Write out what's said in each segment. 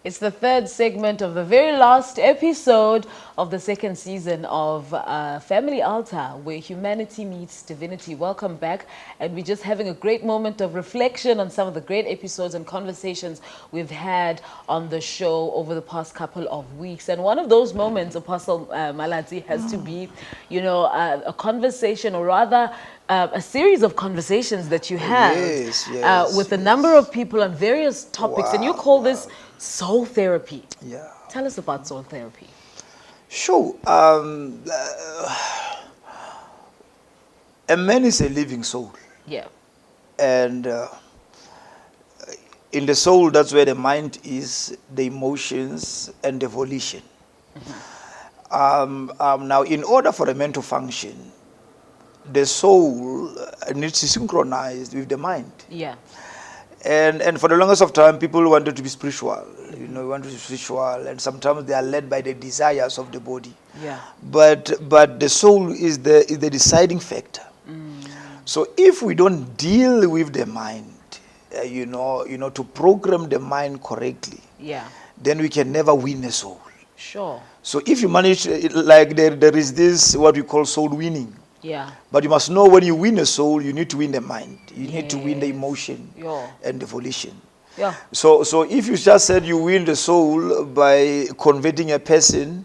It's the third segment of the very last episode of the second season of Family Altar, where humanity meets divinity. Welcome back. And we're just having a great moment of reflection on some of the great episodes and conversations we've had on the show over the past couple of weeks. And one of those moments, Apostle Malatse, has to be, a conversation, or rather a series of conversations that you had with a number of people on various topics. And you call this soul therapy. Yeah. Tell us about soul therapy. Sure. A man is a living soul. Yeah. And in the soul, that's where the mind is, the emotions, and the volition. Mm-hmm. Now, in order for a man to function, the soul needs to synchronize with the mind. Yeah. And for the longest of time, people wanted to be spiritual. Wanted to be spiritual, and sometimes they are led by the desires of the body. Yeah. But the soul is the deciding factor. So if we don't deal with the mind, to program the mind correctly, then we can never win a soul. Sure. So if you manage, like there is this what we call soul winning. Yeah. But you must know, when you win a soul, you need to win the mind. You need to win the emotion and the volition. Yeah. So if you just said you win the soul by converting a person,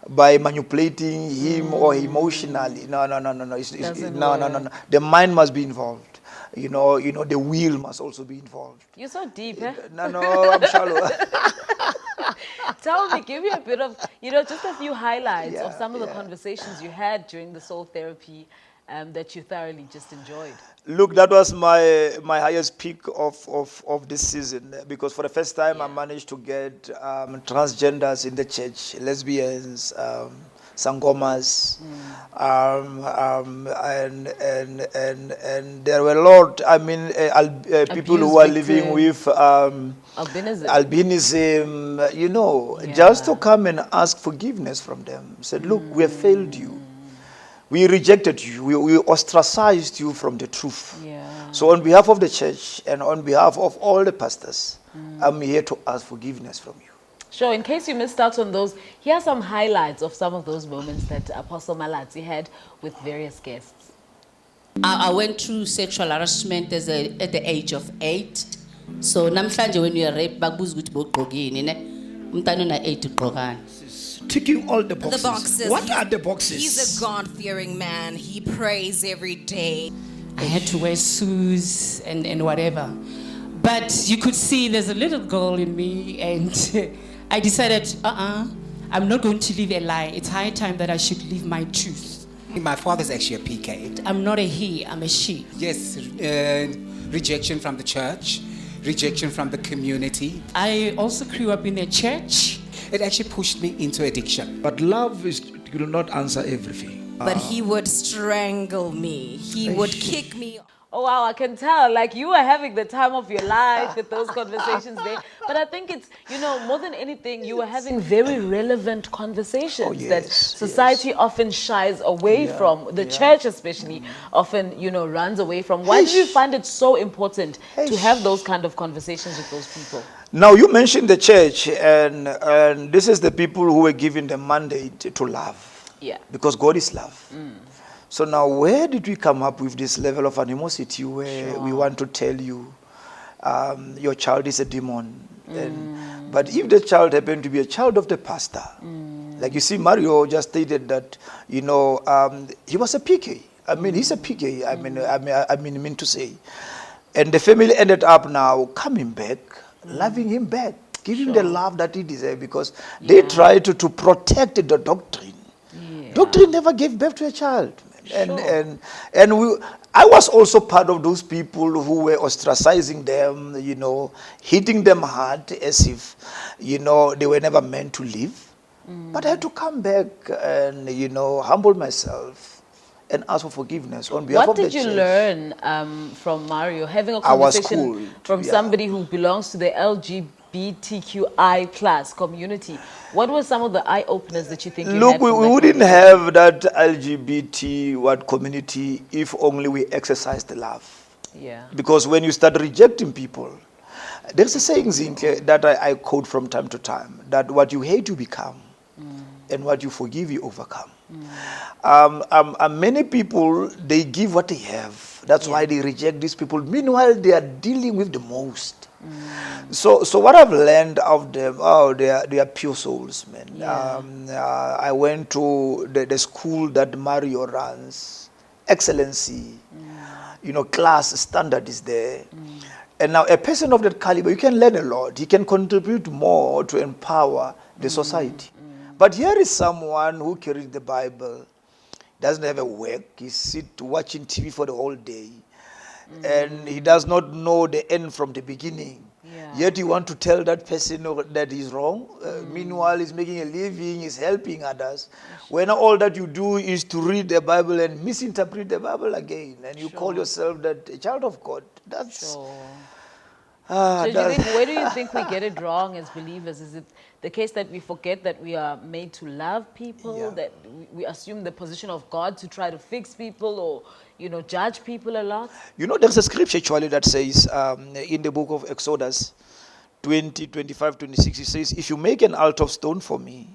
by manipulating him or emotionally, no. No. The mind must be involved. The will must also be involved. You're so deep, eh? No, I'm shallow. Tell me, give me a bit of, just a few highlights of some of the conversations you had during the soul therapy that you thoroughly just enjoyed. Look, that was my highest peak of this season, because for the first time I managed to get transgenders in the church, lesbians, sangomas, and there were a lot. I mean, people who are living with albinism, just to come and ask forgiveness from them. Said, look, we have failed you. We rejected you. We ostracized you from the truth. Yeah. So on behalf of the church and on behalf of all the pastors, I'm here to ask forgiveness from you. Sure. In case you missed out on those, here are some highlights of some of those moments that Apostle Malatse had with various guests. I went through sexual harassment at the age of 8. So namhlanje when you are raped, bakbuza ukuthi bogqokini ne? Umntana una 8 ugqokani. Ticking all the boxes. The boxes. What are the boxes? He's a God-fearing man. He prays every day. I had to wear shoes and whatever. But you could see there's a little girl in me, and I decided, I'm not going to live a lie. It's high time that I should live my truth. My father's actually a PK. I'm not a he, I'm a she. Yes, rejection from the church, rejection from the community. I also grew up in a church. It actually pushed me into addiction. But love will not answer everything. But he would strangle me. He would kick me. Oh, wow, I can tell. Like, you were having the time of your life with those conversations there. But I think it's, more than anything, you were having very relevant conversations that society often shies away from. The church especially often, runs away from. Why did you find it so important to have those kind of conversations with those people? Now, you mentioned the church, and this is the people who were given the mandate to love. Yeah. Because God is love. So now, where did we come up with this level of animosity where we want to tell you your child is a demon? But if the child happened to be a child of the pastor, like you see, Mario just stated that, he was a PK. I mean, he's a PK, I mean to say. And the family ended up now coming back, loving him back, giving the love that he deserved, because they tried to protect the doctrine. Doctrine never gave birth to a child. And I was also part of those people who were ostracizing them, hitting them hard as if, they were never meant to live. But I had to come back and, humble myself and ask for forgiveness on behalf of the church. What did you learn from Mario, having a conversation from somebody who belongs to the LGBTQI plus community? What were some of the eye-openers that you think you had? Look, we wouldn't have that LGBT community if only we exercised the love. Yeah. Because when you start rejecting people, There's a saying, Zinhle, that I quote from time to time, that what you hate, you become, and what you forgive, you overcome. Many people, they give what they have. That's why they reject these people. Meanwhile, they are dealing with the most. So what I've learned of them, they are pure souls, man. I went to the school that Mario runs. Excellency, class standard is there. And now a person of that caliber, you can learn a lot. He can contribute more to empower the society. But here is someone who carries the Bible, doesn't have a work, he sit watching TV for the whole day, and he does not know the end from the beginning. Yet you want to tell that person that he's wrong. Meanwhile, he's making a living, he's helping others. When all that you do is to read the Bible and misinterpret the Bible again, and you call yourself that a child of God. That's... So do you think, where do you think we get it wrong as believers? Is it the case that we forget that we are made to love people, that we assume the position of God to try to fix people or, judge people a lot? There's a scripture actually that says in the book of Exodus 20, 25, 26, it says, if you make an altar of stone for me,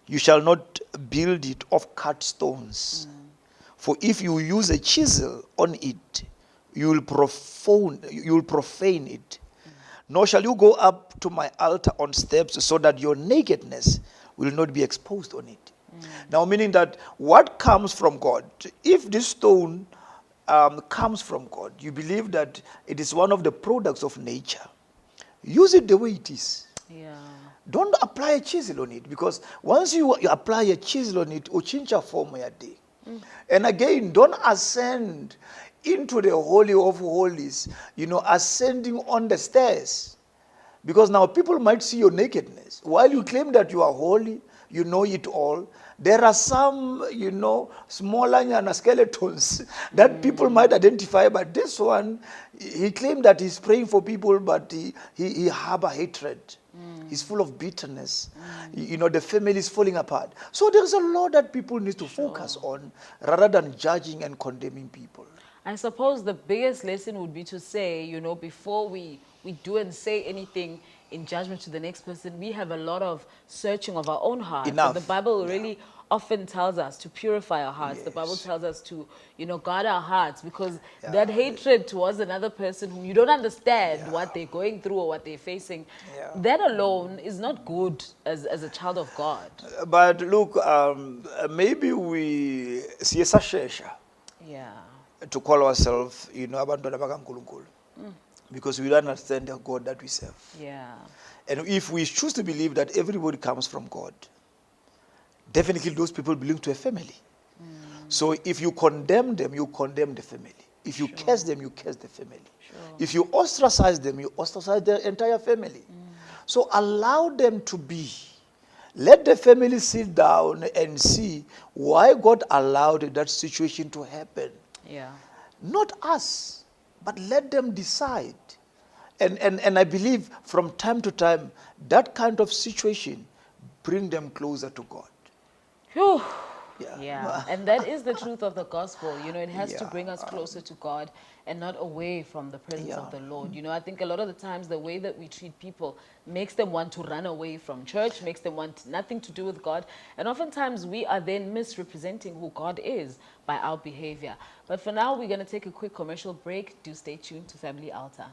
you shall not build it of cut stones. For if you use a chisel on it, you will profane it. Nor shall you go up to my altar on steps, so that your nakedness will not be exposed on it. Now, meaning that what comes from God, if this stone comes from God, you believe that it is one of the products of nature, use it the way it is. Don't apply a chisel on it, because once you apply a chisel on it, uchincha form ya day. And again, don't ascend into the Holy of Holies, ascending on the stairs. Because now people might see your nakedness. While you claim that you are holy, you know it all, there are some, smaller skeletons that people might identify. But this one, he claimed that he's praying for people, but he harbor hatred. He's full of bitterness. The family is falling apart. So there's a lot that people need to focus on, rather than judging and condemning people. I suppose the biggest lesson would be to say, before we do and say anything in judgment to the next person, we have a lot of searching of our own hearts. Enough. And the Bible really often tells us to purify our hearts. The Bible tells us to, guard our hearts, because that hatred towards another person whom you don't understand what they're going through or what they're facing, that alone is not good as a child of God. But look, maybe we see a sashesha. To call ourselves, abantwana bakaNkulunkulu, because we don't understand the God that we serve. And if we choose to believe that everybody comes from God, definitely those people belong to a family. So if you condemn them, you condemn the family. If you curse them, you curse the family. If you ostracize them, you ostracize their entire family. So allow them to be. Let the family sit down and see why God allowed that situation to happen. Not us, but let them decide. And I believe from time to time, that kind of situation bring them closer to God. Whew. And that is the truth of the gospel. It has to bring us closer to God and not away from the presence of the Lord. I think a lot of the times the way that we treat people makes them want to run away from church, makes them want nothing to do with God. And oftentimes we are then misrepresenting who God is by our behavior. But for now, we're going to take a quick commercial break. Do stay tuned to Family Altar.